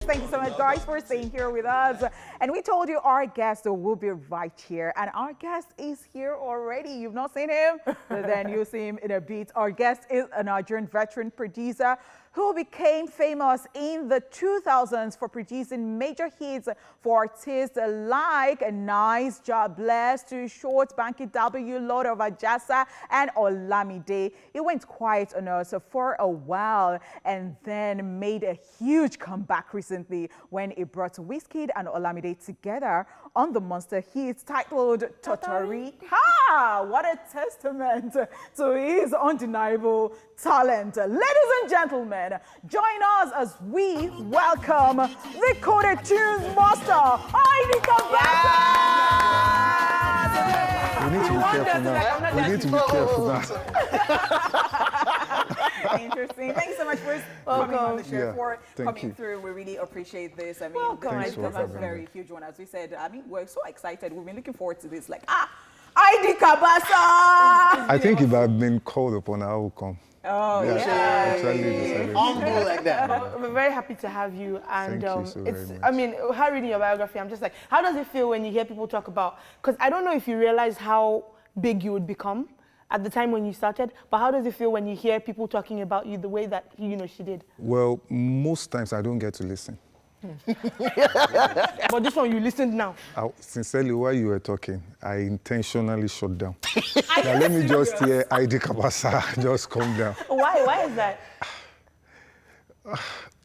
Thank you so much, guys, for staying here with us. And we told you our guest will be right here. And our guest is here already. You've not seen him, but then you'll see him in a bit. Our guest is a Nigerian veteran producer who became famous in the 2000s for producing major hits for artists like Nice, Job Blessed, Too Short, Banky W, Lord of Ajasa, and Olamide. He went quiet on us for a while and then made a huge comeback recently when he brought Wizkid and Olamide together on the monster hit titled Totori. Ha! What a testament to his undeniable talent. Ladies and gentlemen, join us as we welcome the Coded Tunes master, Heidi Cabasa! We need to be careful now. We need to be careful now. Interesting. Thanks so much for coming on the show, for coming through. We really appreciate this. I mean, this is a very huge one. As we said, I mean, we're so excited. We've been looking forward to this. Like, Heidi Cabasa! I think if I've been called upon, I will come. Oh, yeah. Humble like that. We're very happy to have you. And Thank you so very much. I mean, how reading your biography, I'm just like, how does it feel when you hear people talk about, because I don't know if you realize how big you would become at the time when you started, but how does it feel when you hear people talking about you the way that, she did? Well, most times I don't get to listen. But this one, you listened now. Sincerely, while you were talking, I intentionally shut down. Now, let me just hear Heidi Cabasa, just calm down. Why? Why is that?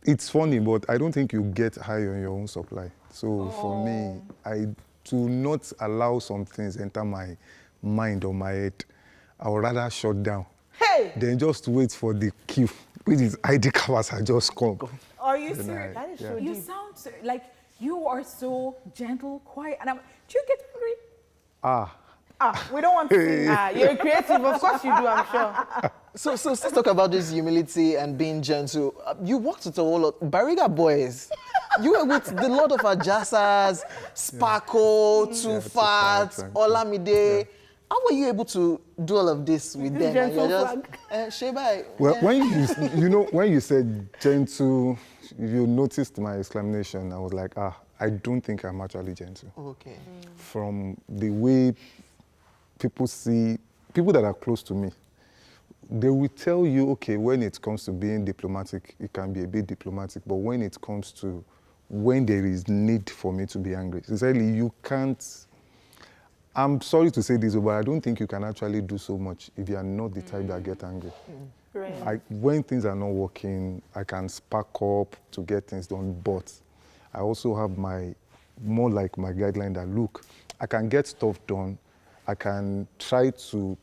It's funny, but I don't think you get high on your own supply. So for me, I do not allow some things enter my mind or my head. I would rather shut down. Hey! Then just wait for the cue, which is Heidi Cabasa, just come. Are you serious? That is so You deep. sound like you are so gentle, quiet, and do you get angry? We don't want to see. You're creative, of course you do, I'm sure. So let's talk about this humility and being gentle. You worked with a whole lot. Bariga Boys. You were with the Lord of Ajasas, Sparkle, Too Fat, Olamide. How were you able to do all of this with them? And you're just, Sheba. Well, when you said gentle, you noticed my exclamation. I was like, I don't think I'm actually gentle. Okay. From the way people that are close to me, they will tell you, okay, when it comes to being diplomatic, it can be a bit diplomatic, but when it comes to when there is need for me to be angry, sincerely, you can't. I'm sorry to say this, but I don't think you can actually do so much if you are not the type that get angry. Right. When things are not working, I can spark up to get things done, but I also have more like my guideline that, look, I can get stuff done, I can try to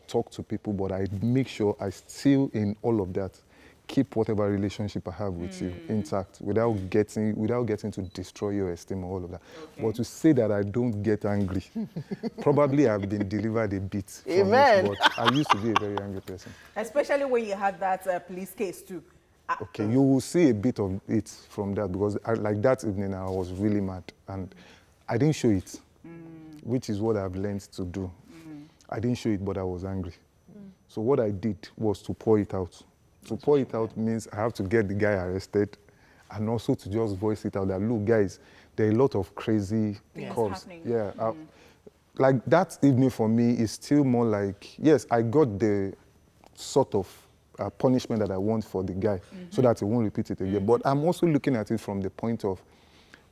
talk to people, but I make sure I still, in all of that, keep whatever relationship I have with you intact without getting to destroy your esteem or all of that. Okay. But to say that I don't get angry, probably I've been delivered a bit from Amen. it, but I used to be a very angry person. Especially when you had that police case too. Okay, you will see a bit of it from that because like that evening I was really mad and I didn't show it, which is what I've learned to do. I didn't show it, but I was angry. So what I did was to pour it out. To pour it out means I have to get the guy arrested and also to just voice it out that, look, guys, there are a lot of crazy calls. Yeah. Like that evening for me is still more like, yes, I got the sort of punishment that I want for the guy so that he won't repeat it again. But I'm also looking at it from the point of,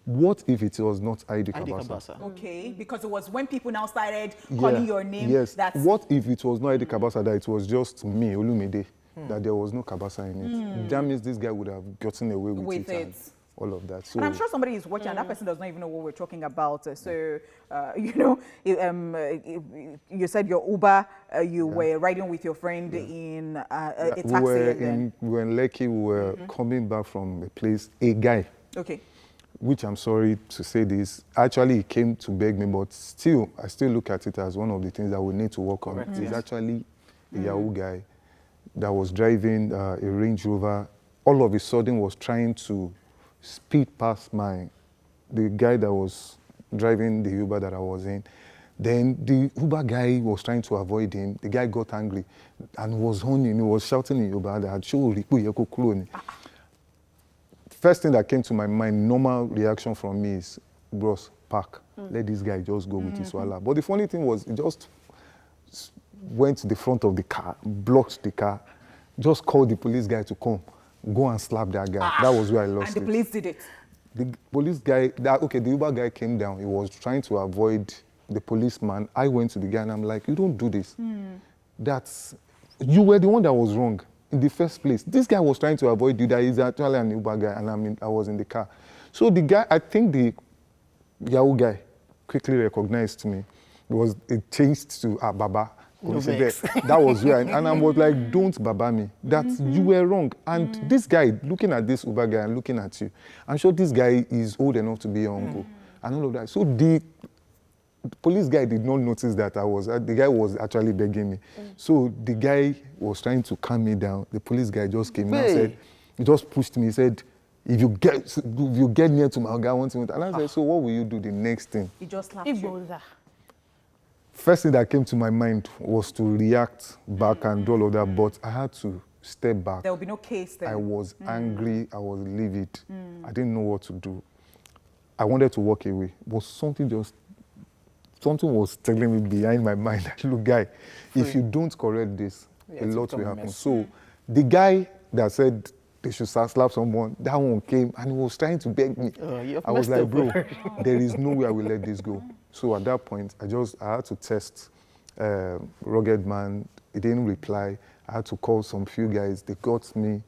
what if it was not Heidi Cabasa? Okay, because it was when people now started calling your name. Yes. What if it was not Heidi Cabasa, that it was just me, Olumide, that there was no Cabasa in it? That means this guy would have gotten away with it. And all of that. So, and I'm sure somebody is watching and that person does not even know what we're talking about. So, you said your Uber, you were riding with your friend in a taxi. We were in Lekki, we were coming back from a place, a guy. Okay. Which I'm sorry to say this, actually he came to beg me, but still, I still look at it as one of the things that we need to work on. He's actually a Yahoo guy that was driving a Range Rover. All of a sudden was trying to speed past the guy that was driving the Uber that I was in. Then the Uber guy was trying to avoid him. The guy got angry and was honing, he was shouting in Uber that first thing that came to my mind, normal reaction from me is, bros, park. Let this guy just go with his wala. But the funny thing was, he just went to the front of the car, blocked the car, just called the police guy to come, go and slap that guy. That was where I lost it. And the police did it. The police guy, the Uber guy came down. He was trying to avoid the policeman. I went to the guy and I'm like, you don't do this. You were the one that was wrong in the first place. This guy was trying to avoid you. That is actually an Uber guy, and I was in the car. So the guy, I think the Yahoo guy quickly recognized me. It changed to Baba. No That was where, and I was like, don't Baba me. That you were wrong. And this guy, looking at this Uber guy and looking at you, I'm sure this guy is old enough to be your uncle. And all of that. So the police guy did not notice that the guy was actually begging me. So the guy was trying to calm me down. The police guy just came and said, he just pushed me. He said, if you get near to my guy, I want to. And I said, so what will you do the next thing? He just slapped you. Igboza. First thing that came to my mind was to react back and all of that, but I had to step back. There will be no case then. I was angry, I was livid. I didn't know what to do. I wanted to walk away, but something was telling me behind my mind, look, guy, if you don't correct this, a lot will happen. So the guy that said they should slap someone, that one came and he was trying to beg me. I was like, bro, there is no way I will let this go. So at that point, I had to test Rugged Man. He didn't reply. I had to call some few guys. They got me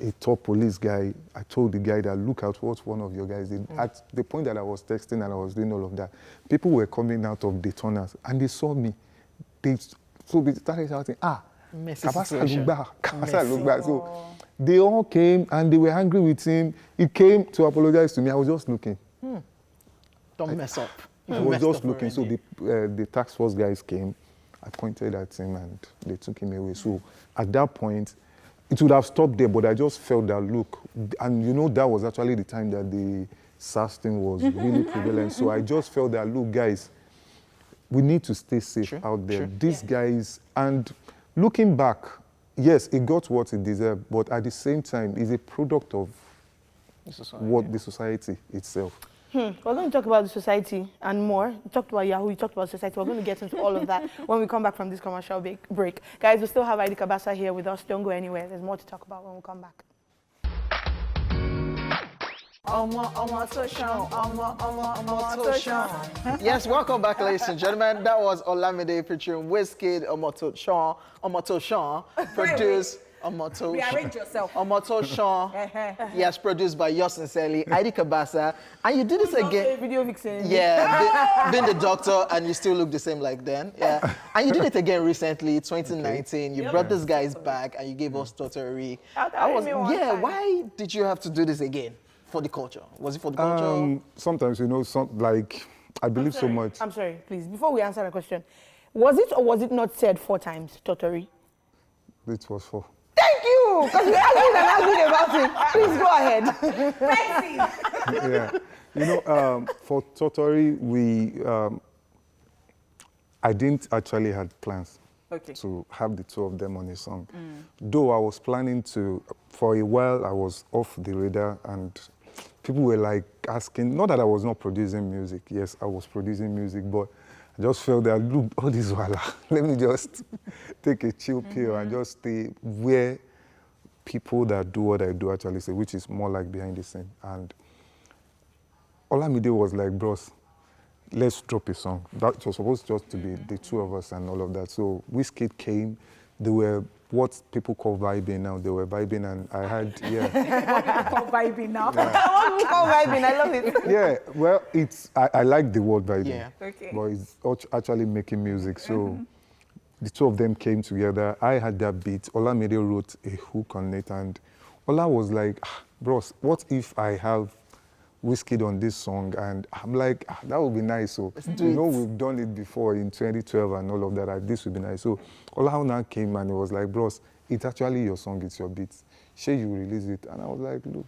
a top police guy. I told the guy that, look at what one of your guys did. At the point that I was texting and I was doing all of that, people were coming out of Daytonas and they saw me. So they started shouting, Cabasa look back. So they all came and they were angry with him. He came to apologize to me. I was just looking. Don't mess up. I was just looking. So the task force guys came. I pointed at him and they took him away. So at that point, it would have stopped there, but I just felt that look. And you know, that was actually the time that the SARS thing was really prevalent. So I just felt that, look, guys, we need to stay safe out there. These guys, and looking back, yes, it got what it deserved, but at the same time, it's a product of the society itself. We're going to talk about the society and more. We talked about Yahoo, we talked about society. We're going to get into all of that when we come back from this commercial break. Guys, we still have Heidi Cabasa here with us. Don't go anywhere. There's more to talk about when we come back. Yes, welcome back, ladies and gentlemen. That was Olamide featuring Wizkid, Omoto Shan, produced. Rearrange yourself. Omoto Shan. Yes, produced by yours sincerely, Heidi Cabasa. And you did this again. Video fixing. Yeah, being the doctor and you still look the same like then. Yeah. And you did it again recently, 2019. You brought these guys back and you gave us Totori. Why did you have to do this again? For the culture? Was it for the culture? Sometimes, you know, I believe so much. I'm sorry, please. Before we answer the question, was it or was it not said 4 times, Totori? It was 4. Thank you! Because we argued about it. Please go ahead. Yeah. You know, for Totori, I didn't actually have plans to have the 2 of them on a song. Though I was planning to, for a while, I was off the radar and people were like asking, not that I was not producing music. Yes, I was producing music, but I just felt that, look, all this while, let me just take a chill pill and just stay where people that do what I do actually say, which is more like behind the scene. And Olamide was like, bros, let's drop a song. That was supposed just to be the 2 of us and all of that. So Wizkid came. They were what people call vibing now. They were vibing and I had, What people call vibing now? What we call vibing, I love it. Yeah, well, I like the word vibing. Yeah. But it's actually making music. So the 2 of them came together. I had that beat. Olamide wrote a hook on it. And Ola was like, bros, what if I have Wizkid on this song? And I'm like, that would be nice. So, you know, we've done it before in 2012 and all of that. This would be nice. So Ola came and he was like, bros, it's actually your song, it's your beats. Sure, you release it. And I was like, look,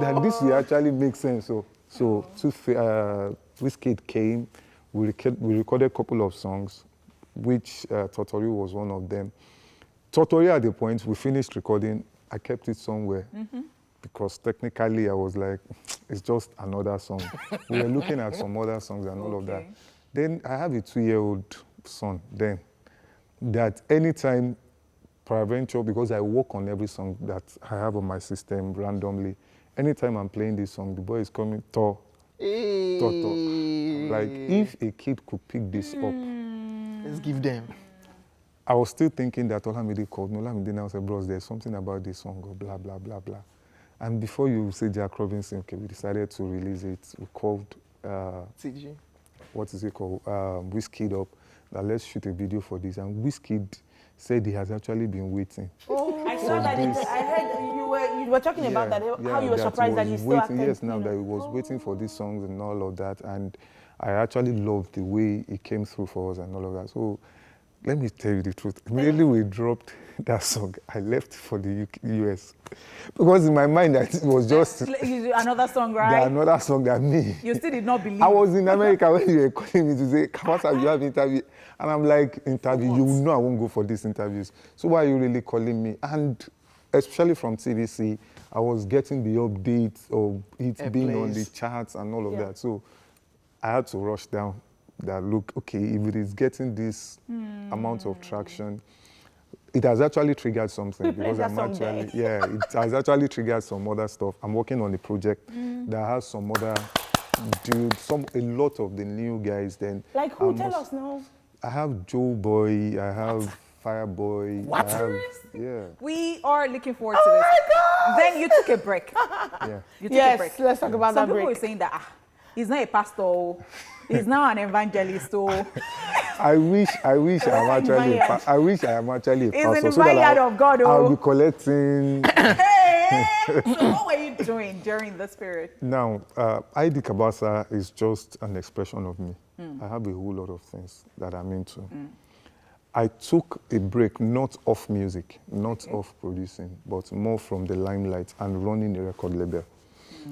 that this will actually make sense. So Wizkid came. We recorded a couple of songs, which Totori was one of them. Totori, at the point we finished recording, I kept it somewhere because technically I was like, it's just another song. We were looking at some other songs and all of that. Then I have a 2-year-old son then that anytime, peradventure, because I work on every song that I have on my system randomly, anytime I'm playing this song, the boy is coming, Tor. Like, if a kid could pick this up, Let's give them. I was still thinking that Olamide called me. Olamide now said, bros, there's something about this song, or blah, blah, blah, blah. And before you say Jack Robinson, okay, we decided to release it. We called, TG. what is it called? Wizkid up. That let's shoot a video for this. And Wizkid said he has actually been waiting. I saw that. I heard you were talking about that. How you were surprised that he still acted. Yes, now that he was waiting for these songs and all of that. And I actually loved the way he came through for us and all of that. So let me tell you the truth. Immediately we dropped that song, I left for the US. Because in my mind, that it was just another song, right? Another song that me. You still did not believe. I was in America when you were calling me to say, Cabasa, you have interview. And I'm like, interview? You know I won't go for these interviews. So why are you really calling me? And especially from TVC, I was getting the updates of it being on the charts and all of that. So I had to rush down that, look, okay, if it is getting this amount of traction, it has actually triggered something because I'm actually, it has actually triggered some other stuff. I'm working on a project that has some other dudes, a lot of the new guys then. Like who? Tell us now. I have Joe Boy, I have Fireboy. What? Yeah. We are looking forward to this. God! Then you took a break. Yeah. You took a break. Let's talk about Some that people break. were saying that he's not a pastor, he's now an evangelist. So I wish I am actually a pastor. He's in the vineyard of God. I'll be collecting. So what were you doing during this period? Now, ID Cabasa is just an expression of me. I have a whole lot of things that I'm into. I took a break, not off music, not off producing, but more from the limelight and running a record label.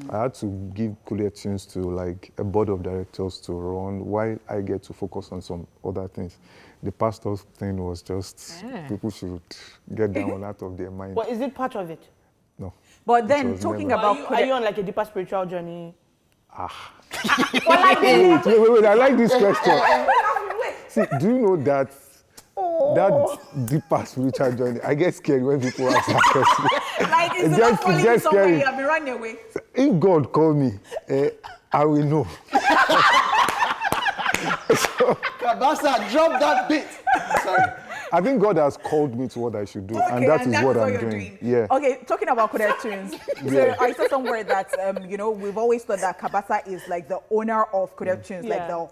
I had to give cooler tunes to like a board of directors to run while I get to focus on some other things. The pastor thing was just people should get that one out of their mind. But is it part of it? No. But then talking about... Are you on like a deeper spiritual journey? Wait, I like this question. See, do you know that that deeper spiritual journey? I get scared when people ask that question. Like, it's not falling you somewhere, you have been running away. If God call me, I will know. Cabasa, drop that bit. Sorry. I think God has called me to what I should do, and that is what I'm doing. Yeah. Okay, talking about coded tunes. So I saw somewhere that we've always thought that Cabasa is like the owner of coded tunes, like the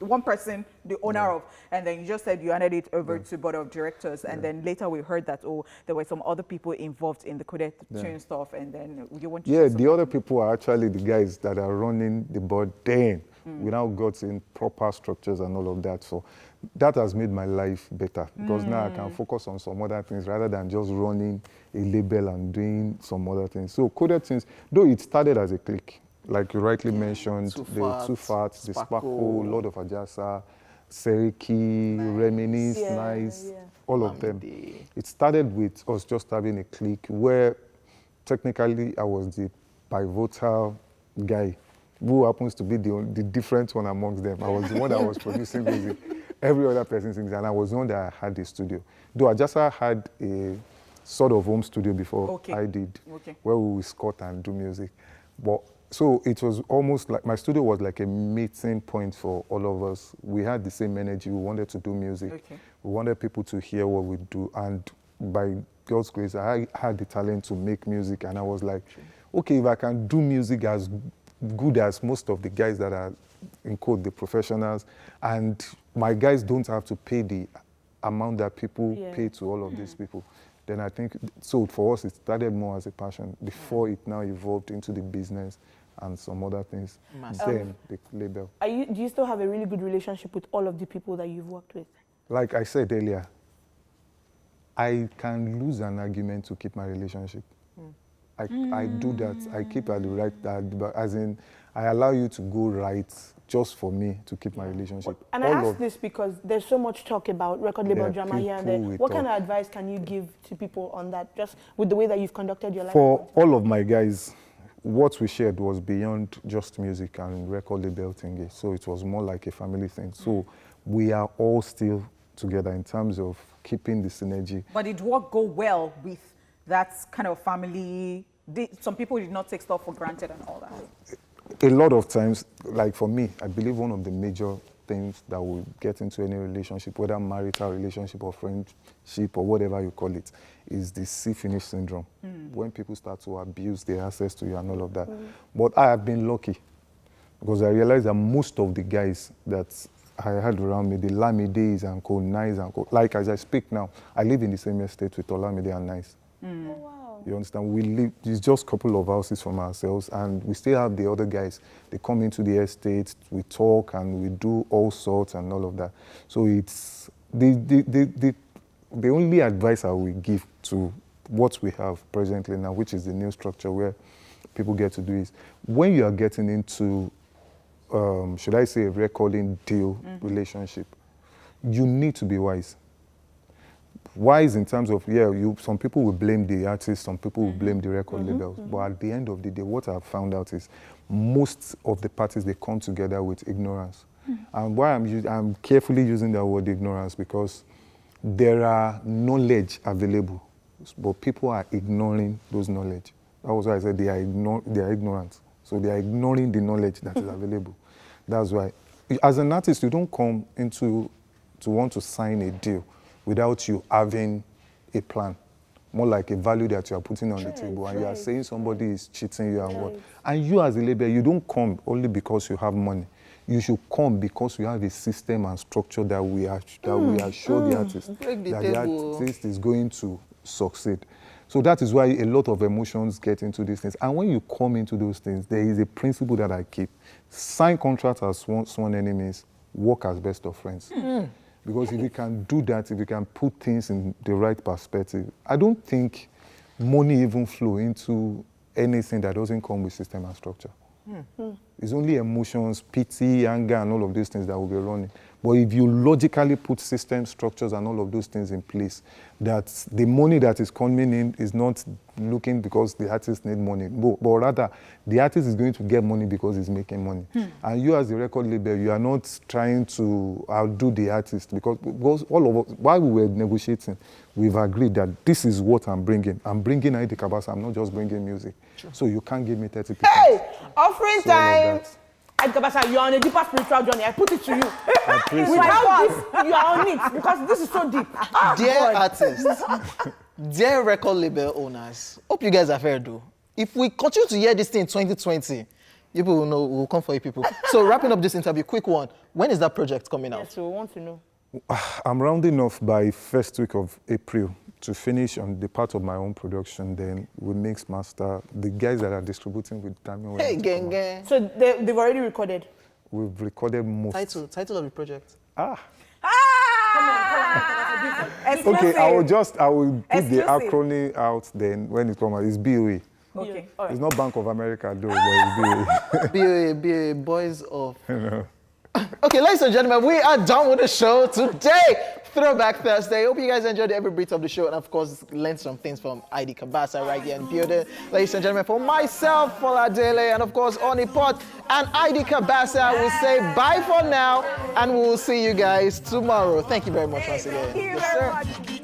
one person, the owner of, and then you just said you handed it over to board of directors, and then later we heard that there were some other people involved in the coded tune stuff, and then you want to say the other people are actually the guys that are running the board. Then we now got in proper structures and all of that. So that has made my life better because now I can focus on some other things rather than just running a label and doing some other things. So coded tunes, though it started as a clique. Like you rightly mentioned, the Too Fat, the Sparkle, Lord of Ajasa, Seriki, Reminisce, Nice, all of them. It started with us just having a clique where technically I was the pivotal guy who happens to be the different one amongst them. I was the one that was producing music. Every other person sings, and I was the one that had the studio. Though Ajasa had a sort of home studio before I did, where we would score and do music. But so it was almost like my studio was like a meeting point for all of us. We had the same energy. We wanted to do music. We wanted people to hear what we do. And by God's grace, I had the talent to make music. And I was like, okay, if I can do music as good as most of the guys that are, in quote, the professionals, and my guys don't have to pay the amount that people pay to all of these people, then I think, so for us, it started more as a passion before it now evolved into the business and some other things. Then the label. Do you still have a really good relationship with all of the people that you've worked with? Like I said earlier, I can lose an argument to keep my relationship. I do that. I keep at the right, as in, I allow you to go right just for me to keep my relationship. And I ask this because there's so much talk about record label drama here and there. What kind of advice can you give to people on that, just with the way that you've conducted your life? For all of my guys, what we shared was beyond just music and record label thingy. So it was more like a family thing. So we are all still together in terms of keeping the synergy. But did work go well with that kind of family? Some people did not take stuff for granted and all that. A lot of times, like for me, I believe one of the major things that will get into any relationship, whether marital relationship or friendship or whatever you call it, is the see-finish syndrome. When people start to abuse their access to you and all of that. But I have been lucky because I realized that most of the guys that I had around me, the Olamides and co, Nice and co, like as I speak now, I live in the same estate with Olamide and Nice. Oh, wow. You understand? We live, it's just a couple of houses from ourselves, and we still have the other guys. They come into the estate, we talk, and we do all sorts and all of that. So it's the only advice I will give to what we have presently now, which is the new structure where people get to do is, when you are getting into, should I say, a recording deal relationship, you need to be wise. Wise in terms of, some people will blame the artist, some people will blame the record labels. But at the end of the day, what I've found out is most of the parties, they come together with ignorance. And why I'm carefully using that word ignorance, because there are knowledge available, but people are ignoring those knowledge. That was why I said they are ignorant. So they are ignoring the knowledge that is available. That's why, as an artist, you don't come into to want to sign a deal without you having a plan, more like a value that you are putting on the table, and you are saying somebody is cheating you and what. And you as a label, you don't come only because you have money. You should come because we have a system and structure that we assure the artist that the artist is going to succeed. So that is why a lot of emotions get into these things. And when you come into those things, there is a principle that I keep. Sign contracts as sworn enemies, work as best of friends. Because if you can do that, if you can put things in the right perspective, I don't think money even flow into anything that doesn't come with system and structure. It's only emotions, pity, anger, and all of these things that will be running. But if you logically put system structures and all of those things in place, that the money that is coming in is not looking because the artist need money, but rather the artist is going to get money because he's making money. And you as the record label, you are not trying to outdo the artist, because all of us, while we were negotiating, we've agreed that this is what I'm bringing. I'm bringing ID Cabasa, I'm not just bringing music. Sure. So you can't give me 30%. Hey, offering time. Cabasa, you're on a deeper spiritual journey. I put it to you. Without this, you are on it, because this is so deep. Dear artists, dear record label owners, hope you guys are fair though. If we continue to hear this thing in 2020, people will know, we'll come for you people. So wrapping up this interview, quick one. When is that project coming out? Yes, we want to know. I'm rounding off by first week of April to finish on the part of my own production. Then we mix master. The guys that are distributing with Damian. Hey, gang. So they've already recorded? We've recorded most. Title of the project? Come on. Okay, I will put the Exclusive. acronym out then when it comes out. It's BOA. Okay, all right. It's not Bank of America though, but it's BOA, Boys of... Okay, ladies and gentlemen, we are done with the show today. Throwback Thursday. Hope you guys enjoyed every bit of the show, and of course, learned some things from ID Cabasa right here in building. Ladies and gentlemen, for myself, Foladele, and of course, Onipot and ID Cabasa, we say bye for now, and we'll see you guys tomorrow. Thank you very much once again. Thank you very much.